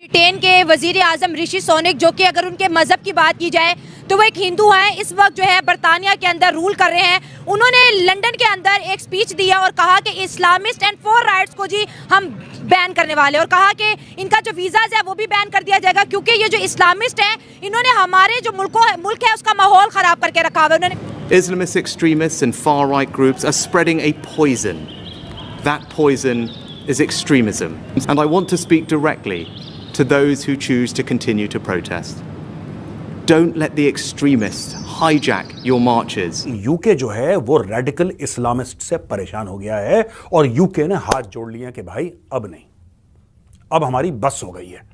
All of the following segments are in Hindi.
ब्रिटेन के वजीर आजम ऋषि सुनक, जो कि अगर उनके मजहब की बात की जाए तो वो एक हिंदू हैं, इस वक्त जो है बरतानिया के अंदर रूल कर रहे हैं। उन्होंने लंदन के अंदर एक स्पीच दिया और कहा कि इस्लामिस्ट एंड फॉर राइट्स को जी हम बैन करने वाले, और कहा कि इनका जो वीज़ाज है वो भी बैन कर दिया जाएगा, क्योंकि ये जो इस्लामिस्ट हैं इन्होंने हमारे जो मुल्क है उसका माहौल ख़राब करके रखा हुआ है। उन्होंने Islamist extremists and far-right groups are spreading a poison. That poison is extremism. And I want to speak directly to those who choose to continue to protest. Don't let the extremists hijack your marches. UK जो है वो रेडिकल इस्लामिस्ट से परेशान हो गया है और यूके ने हाथ जोड़ लिया कि भाई अब नहीं, अब हमारी बस हो गई है।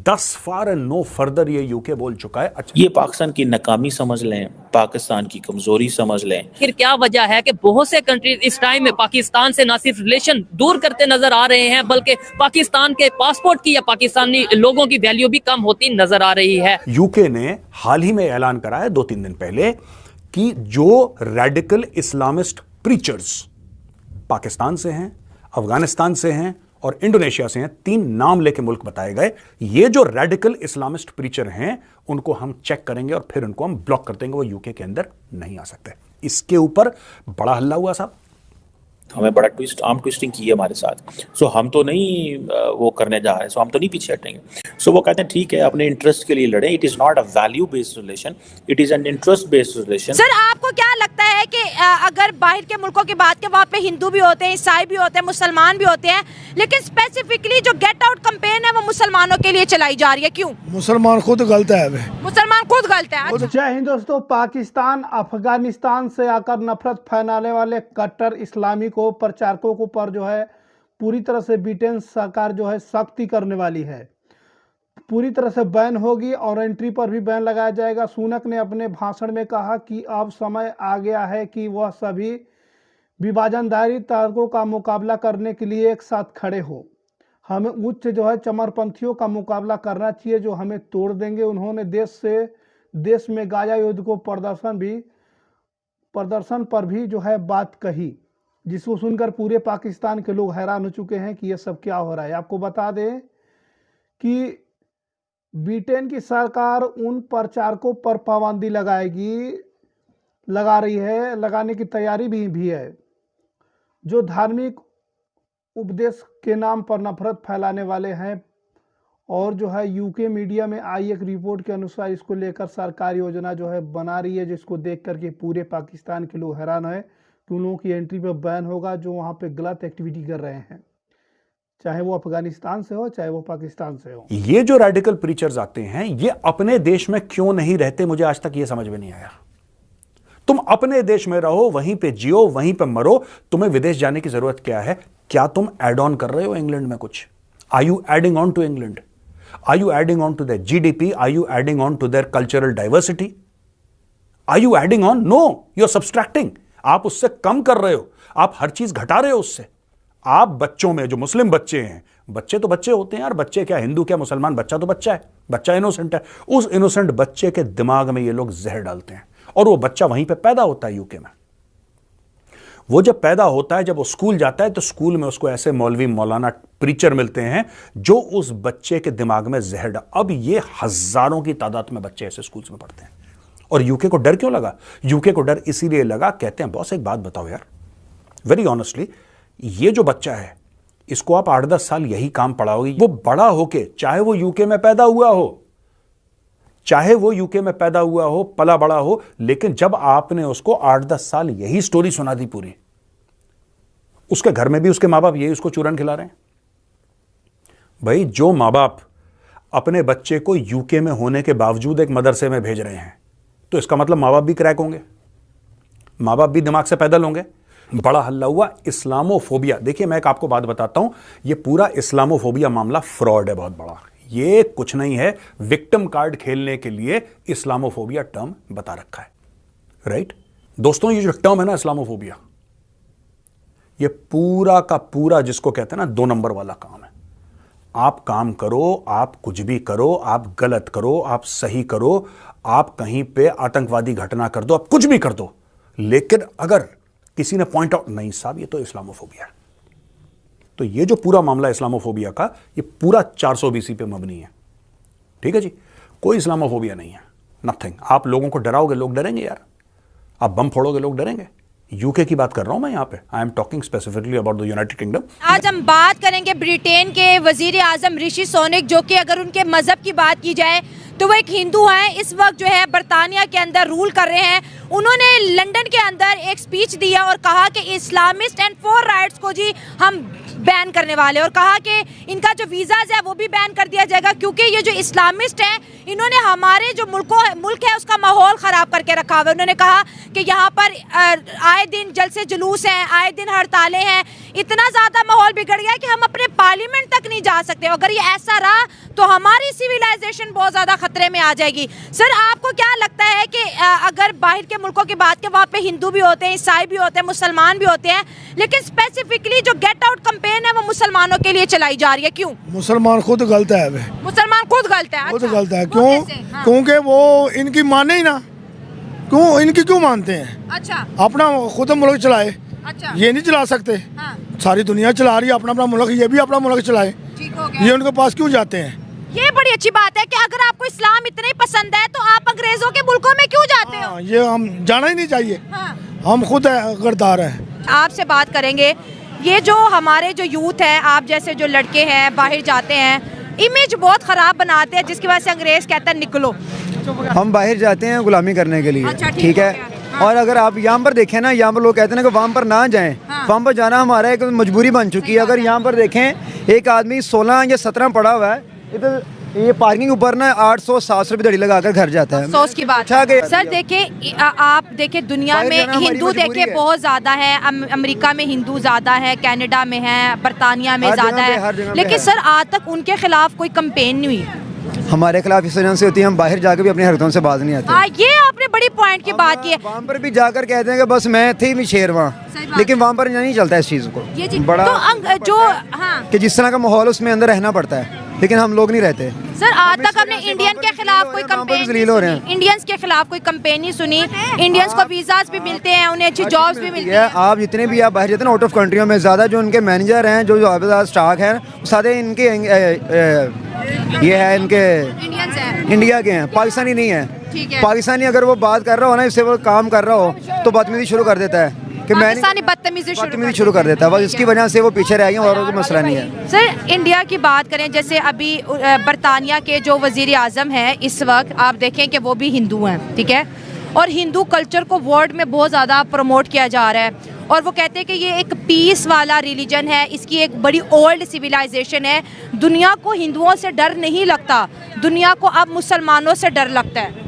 10 फार एंड नो फर्दर ये यूके बोल चुका है। अच्छा, ये पाकिस्तान की नाकामी समझ लें, पाकिस्तान की कमजोरी समझ लें। फिर क्या वजह है कि बहुत से कंट्रीज इस टाइम में पाकिस्तान से ना सिर्फ रिलेशन दूर करते नजर आ रहे हैं, बल्कि पाकिस्तान के पासपोर्ट की या पाकिस्तानी लोगों की वैल्यू भी कम होती नजर आ रही है। यूके ने हाल ही में ऐलान करा है 2-3 दिन पहले कि जो रेडिकल इस्लामिस्ट प्रीचर्स पाकिस्तान से हैं, अफगानिस्तान से हैं और इंडोनेशिया से हैं, 3 नाम लेके मुल्क बताए गए, ये जो रेडिकल इस्लामिस्ट प्रीचर हैं उनको हम चेक करेंगे और फिर उनको हम ब्लॉक कर देंगे, वो यूके के अंदर नहीं आ सकते। इसके ऊपर बड़ा हल्ला हुआ साहब, हमें बड़ा आर्म ट्विस्टिंग की है हमारे साथ। सो हम तो नहीं वो करने जा रहे, सो हम तो नहीं पीछे हटेंगे। सो वो कहते हैं ठीक है, अपने इंटरेस्ट के लिए लड़ें। It is not a value based relation, it is an interest based relation. Sir, आपको क्या लगता है कि अगर बाहर के मुल्कों की बात के वहाँ पे हिंदू भी होते हैं, ईसाई भी होते हैं, मुसलमान भी होते हैं, लेकिन स्पेसिफिकली जो गेट आउट कैंपेन है वो मुसलमानों के लिए चलाई जा रही है, क्यों? मुसलमान खुद गलत है। मुसलमान खुद गलत है। जय हिंद दोस्तों। पाकिस्तान अफगानिस्तान से आकर नफरत फैलाने वाले कट्टर इस्लामी को प्रचारकों को पर जो है पूरी तरह से ब्रिटेन सरकार जो है सख्ती करने वाली है, पूरी तरह से बैन होगी और एंट्री पर भी बैन लगाया जाएगा। सुनक ने अपने भाषण में कहा कि अब समय आ गया है कि वह सभी विभाजनदारी ताकतों का मुकाबला करने के लिए एक साथ खड़े हो। हमें उच्च जो है चमरपंथियों का मुकाबला करना चाहिए जो हमें तोड़ देंगे। उन्होंने देश में गाजा युद्ध को प्रदर्शन पर भी जो है बात कही, जिसको सुनकर पूरे पाकिस्तान के लोग हैरान हो चुके हैं कि ये सब क्या हो रहा है। आपको बता दें कि ब्रिटेन की सरकार उन प्रचारकों पर पाबंदी लगाने की तैयारी भी है जो धार्मिक उपदेश के नाम पर नफरत फैलाने वाले हैं। और जो है यूके मीडिया में आई एक रिपोर्ट के अनुसार इसको लेकर सरकार योजना जो है बना रही है, जिसको देख करके पूरे पाकिस्तान के लोग हैरान है कि उन लोगों की एंट्री पर बैन होगा जो वहाँ पे गलत एक्टिविटी कर रहे हैं, चाहे वो अफगानिस्तान से हो चाहे वो पाकिस्तान से हो। ये जो रेडिकल प्रीचर्स आते हैं ये अपने देश में क्यों नहीं रहते, मुझे आज तक ये समझ में नहीं आया। तुम अपने देश में रहो, वहीं पे जियो, वहीं पे मरो, तुम्हें विदेश जाने की जरूरत क्या है? क्या तुम एड ऑन कर रहे हो इंग्लैंड में कुछ? Are you adding on to England? Are you adding on to their GDP? Are you adding on to their cultural diversity? Are you adding on? No, you are subtracting. आप उससे कम कर रहे हो, आप हर चीज घटा रहे हो उससे। आप बच्चों में जो मुस्लिम बच्चे हैं, बच्चे तो बच्चे होते हैं यार, बच्चे क्या हिंदू क्या मुसलमान, बच्चा तो बच्चा है, बच्चा इनोसेंट है। उस इनोसेंट बच्चे के दिमाग में ये लोग जहर डालते हैं और वो बच्चा वहीं पे पैदा होता है यूके में। वो जब पैदा होता है, जब वो स्कूल जाता है, तो स्कूल में उसको ऐसे मौलवी मौलाना प्रीचर मिलते हैं जो उस बच्चे के दिमाग में जहर डाल। अब ये हजारों की तादाद में बच्चे ऐसे स्कूल्स में पढ़ते हैं। और यूके को डर क्यों लगा? यूके को डर इसीलिए लगा, कहते हैं बॉस एक बात बताओ यार, वेरी ऑनेस्टली, ये जो बच्चा है इसको आप 8-10 साल यही काम पढ़ाओगे, वो बड़ा होके चाहे वो यूके में पैदा हुआ हो, पला बड़ा हो, लेकिन जब आपने उसको 8-10 साल यही स्टोरी सुना दी पूरी, उसके घर में भी उसके माँ बाप यही उसको चूरन खिला रहे हैं। भाई, जो माँ बाप अपने बच्चे को यूके में होने के बावजूद एक मदरसे में भेज रहे हैं, तो इसका मतलब माँ बाप भी क्रैक होंगे, माँ बाप भी दिमाग से पैदल होंगे। बड़ा हल्ला हुआ इस्लामोफोबिया। देखिए, मैं एक आपको बात बताता हूं, ये पूरा इस्लामोफोबिया मामला फ्रॉड है, बहुत बड़ा। ये कुछ नहीं है, विक्टिम कार्ड खेलने के लिए इस्लामोफोबिया टर्म बता रखा है, राइट दोस्तों? ये जो टर्म है ना इस्लामोफोबिया, ये पूरा का पूरा जिसको कहते हैं ना 2 नंबर वाला काम है। आप काम करो, आप कुछ भी करो, आप गलत करो, आप सही करो, आप कहीं पे आतंकवादी घटना कर दो, आप कुछ भी कर दो, लेकिन अगर किसी ने पॉइंट आउट नहीं साहब ये तो इस्लामोफोबिया है, तो ये जो पूरा मामला इस्लामोफोबिया का, ये पूरा 400 BC पे मबनी है। ठीक है जी, कोई इस्लामोफोबिया नहीं है, नथिंग। आप लोगों को डराओगे, लोग डरेंगे यार। आप बम फोड़ोगे, लोग डरेंगे। यूके की बात कर रहा हूं मैं यहाँ पे। I am talking specifically about the United kingdom. आज हम बात करेंगे ब्रिटेन के वजीर आजम ऋषि सोनक, जो कि अगर उनके मजहब की बात की जाए तो वो एक हिंदू हैं। इस वक्त जो है बरतानिया के अंदर रूल कर रहे हैं। उन्होंने लंदन के अंदर एक स्पीच दिया और कहा कि इस्लामिस्ट एंड फॉर राइट्स को जी हम बैन करने वाले, और कहा कि इनका जो वीज़ाज है वो भी बैन कर दिया जाएगा, क्योंकि ये जो इस्लामिस्ट हैं इन्होंने हमारे जो मुल्क है उसका माहौल ख़राब करके रखा हुआ है। उन्होंने कहा कि यहाँ पर आए दिन जलसे जुलूस हैं, आए दिन हड़तालें हैं, इतना ज़्यादा माहौल बिगड़ गया कि हम अपने पार्लियामेंट तक नहीं जा सकते। अगर ये ऐसा रहा तो हमारी सिविलाइजेशन बहुत ज़्यादा खतरे में आ जाएगी। सर, आपको क्या लगता है कि अगर बाहर के मुल्कों की बात करें, वहाँ पे हिंदू भी होते हैं, ईसाई भी होते हैं, मुसलमान भी होते हैं, लेकिन स्पेसिफिकली जो गेट आउट कैंपेन है वो मुसलमानों के लिए चलाई जा रही है, क्यों? मुसलमान खुद गलत है वे, मुसलमान खुद गलत है? खुद अच्छा, गलत है। वो क्यों? कैसे? हाँ। क्योंकि वो इनकी माने ही ना। क्यों इनकी क्यों मानते हैं? अच्छा अपना खुद मुल्क चलाए, अच्छा, ये नहीं चला सकते। हाँ, सारी दुनिया चला रही है अपना अपना मुल्क, ये भी अपना मुल्क चलाए। ठीक हो गया। ये उनके पास क्यों जाते हैं? ये बड़ी अच्छी बात है कि अगर आपको इस्लाम इतना ही पसंद है तो आप अंग्रेजों के मुल्कों में क्यों जाते हो? हाँ, ये हम जाना ही नहीं चाहिए। हाँ। हम खुद गद्दार हैं। आपसे बात करेंगे, ये जो हमारे जो यूथ है, आप जैसे जो लड़के हैं बाहर जाते हैं, इमेज बहुत ख़राब बनाते हैं, जिसकी वजह से अंग्रेज कहता है निकलो। हम बाहर जाते हैं गुलामी करने के लिए। अच्छा, ठीक है। हो गया। हाँ। और अगर आप यहाँ पर देखें ना, यहाँ पर लोग कहते हैं ना कि वहाँ पर ना जाएं। हाँ। वहाँ पर जाना हमारा एक मजबूरी बन चुकी है। अगर यहाँ पर देखें, एक आदमी 16 या 17 पड़ा हुआ है, इधर ये पार्किंग ऊपर ना 800-700 रुपये दड़ी लगाकर घर जाता है। अफसोस की बात अच्छा है। कि- सर देखिए, आप देखिए दुनिया बाहर में जाना हमारी हिंदू मजबूरी देखिए है। बहुत ज़्यादा है। अमेरिका में हिंदू ज़्यादा है, कनाडा में है, बरतानिया में हर ज़्यादा जगह पे, हर जगह है, पे लेकिन है। सर आज तक उनके खिलाफ कोई कंपेन नहीं हुई। हमारे खिलाफ इस वजह से होती है, हम बाहर जाकर भी अपनी हरकतों से बाज नहीं आते। हाँ, ये आपने बड़ी पॉइंट की बात की है। वहाँ पर भी जाकर कहते हैं कि बस मैं थी भी शेर सही वहाँ, बात लेकिन वहाँ पर नहीं चलता इस चीज़ को। ये जी बड़ा तो जो हाँ कि जिस तरह का माहौल उसमें अंदर रहना पड़ता है, लेकिन हम लोग नहीं रहते। सर, आज हम तक इस हमने वजह से इंडियन वहाँ के पर खिलाफ कोई जलील हो रहे हैं, वहाँ पर कंपेन जलील हो रहे हैं। इंडियंस के खिलाफ कोई कंपेन नहीं सुनी। इंडियंस को वीजाज भी मिलते हैं, उन्हें अच्छी जॉब्स भी मिलती हैं। आप जितने भी आप बाहर जाते हैं आउट ऑफ कंट्रियों में, ज़्यादा जो उनके मैनेजर हैं, जो स्टाफ हैं, सारे इनके ये है, इनके इंडियंस हैं। इंडिया के हैं, पाकिस्तानी नहीं ठीक है। है। पाकिस्तानी अगर वो बात कर रहा हो ना, इससे वो काम कर रहा हो, तो बदतमीजी शुरू कर देता है कि मैं पाकिस्तानी बदतमीजी शुरू कर देता है। बस इसकी वजह से वो पीछे रह गए और कोई मसला नहीं है। सर, इंडिया की बात करें, जैसे अभी बरतानिया के जो वजीर आजम हैं इस वक्त, आप देखें कि वो भी हिंदू हैं, ठीक है, और हिंदू कल्चर को वर्ल्ड में बहुत ज़्यादा प्रमोट किया जा रहा है, और वो कहते हैं कि ये एक पीस वाला रिलीजन है, इसकी एक बड़ी ओल्ड सिविलाइजेशन है। दुनिया को हिंदुओं से डर नहीं लगता, दुनिया को अब मुसलमानों से डर लगता है।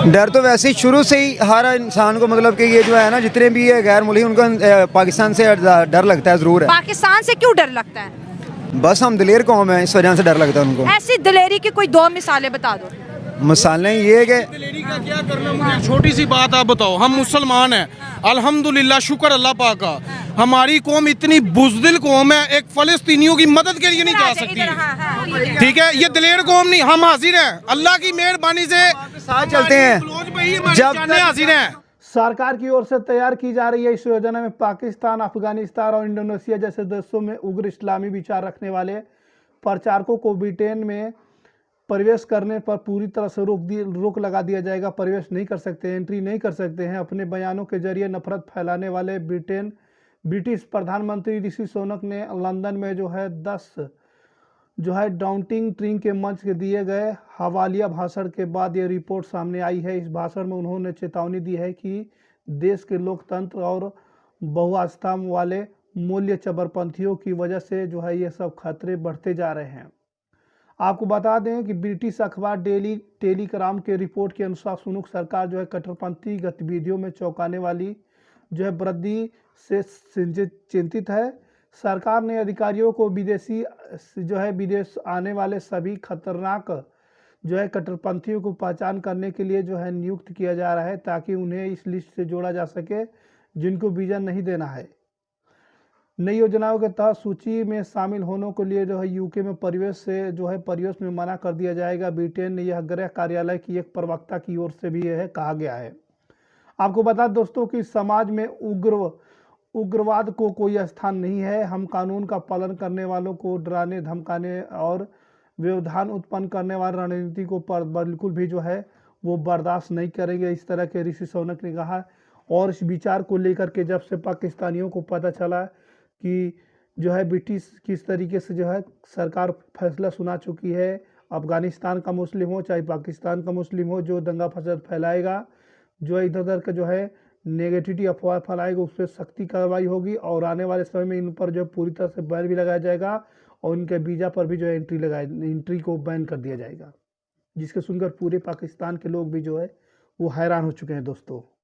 डर तो वैसे ही शुरू से ही हर इंसान को, मतलब कि ये जो है ना, जितने भी ये गैर मुल्की, उनको पाकिस्तान से डर लगता है, ज़रूर है। पाकिस्तान से क्यों डर लगता है? बस हम दिलेर कौम है, इस वजह से डर लगता है उनको। ऐसी दिलेरी की कोई 2 मिसालें बता दो। मिसालें ये कि दिलेरी का क्या करना, मुझे छोटी सी बात आप बताओ। हम मुसलमान हैं, अल्हम्दुलिल्लाह, शुक्र अल्लाह पाक का। हमारी कौम इतनी बुज़दिल कौम है, एक फ़लस्तीनियों की मदद के लिए नहीं जा सकती। ठीक है, ये दिलेर कौम नहीं, हम हाजिर हैं अल्लाह की मेहरबानी से, साथ चलते हैं। जब हाजिर हैं। सरकार की ओर से तैयार की जा रही है इस योजना में पाकिस्तान, अफगानिस्तान और इंडोनेशिया जैसे देशों में उग्र इस्लामी विचार रखने वाले प्रचारकों को ब्रिटेन में प्रवेश करने पर पूरी तरह से रोक लगा दिया जाएगा। प्रवेश नहीं कर सकते, एंट्री नहीं कर सकते हैं। अपने बयानों के जरिए नफरत फैलाने वाले ब्रिटिश प्रधानमंत्री ऋषि सोनक ने लंदन में 10 डाउनिंग स्ट्रीट के मंच के दिए गए हवालिया भाषण के बाद ये रिपोर्ट सामने आई है। इस भाषण में उन्होंने चेतावनी दी है कि देश के लोकतंत्र और बहुआस्था वाले मूल्य चबरपंथियों की वजह से ये सब खतरे बढ़ते जा रहे हैं। आपको बता दें कि ब्रिटिश अखबार डेली टेलीग्राफ के रिपोर्ट के अनुसार सुनूक सरकार कट्टरपंथी गतिविधियों में चौंकाने वाली वृद्धि से चिंतित है। सरकार ने अधिकारियों को विदेश आने वाले सभी खतरनाक कट्टरपंथियों को पहचान करने के लिए नियुक्त किया जा रहा है, ताकि उन्हें इस लिस्ट से जोड़ा जा सके जिनको वीज़ा नहीं देना है। नई योजनाओं के तहत सूची में शामिल होने के लिए यूके में प्रवेश से प्रवेश में मना कर दिया जाएगा। ब्रिटेन ने यह गृह कार्यालय की एक प्रवक्ता की ओर से भी यह कहा गया है। आपको बता दोस्तों कि समाज में उग्रवाद को कोई स्थान नहीं है। हम कानून का पालन करने वालों को डराने धमकाने और व्यवधान उत्पन्न करने वाली रणनीति को बिल्कुल भी जो है वो बर्दाश्त नहीं करेंगे, इस तरह के ऋषि सोनक ने कहा। और इस विचार को लेकर के जब से पाकिस्तानियों को पता चला कि जो है ब्रिटिश किस तरीके से जो है सरकार फैसला सुना चुकी है, अफगानिस्तान का मुस्लिम हो चाहे पाकिस्तान का मुस्लिम हो, जो दंगा फसाद फैलाएगा, जो इधर उधर का जो है नेगेटिविटी अफवाह फैलाएगा, उस पर सख्ती कार्रवाई होगी। और आने वाले समय में इन पर जो पूरी तरह से बैन भी लगाया जाएगा और इनके वीज़ा पर भी जो है एंट्री को बैन कर दिया जाएगा, जिसके सुनकर पूरे पाकिस्तान के लोग भी जो है वो हैरान हो चुके हैं दोस्तों।